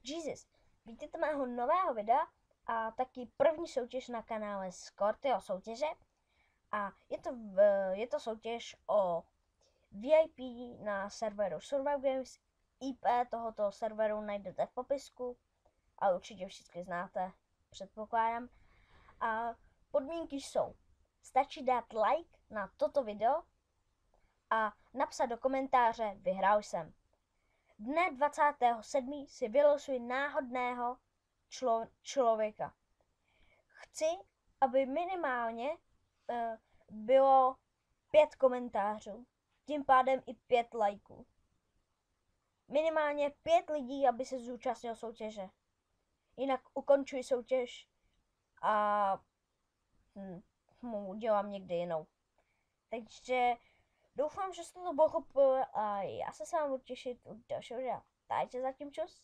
Jesus, vítejte mého nového videa a taky první soutěž na kanále Scortio soutěže. A je to soutěž o VIP na serveru Survive Games. IP tohoto serveru najdete v popisku a určitě všichni znáte, předpokládám. A podmínky jsou: stačí dát like na toto video a napsat do komentáře "vyhrál jsem". Dne 27. si vylosuji náhodného člověka. Chci, aby minimálně bylo 5 komentářů, tím pádem i 5 lajků. Minimálně 5 lidí, aby se zúčastnil soutěže. Jinak ukončuji soutěž a udělám někdy jinou. Takže doufám, že jste to pochopili a já se s vámi budu těšit u dalšího videa. Takže zatím čus.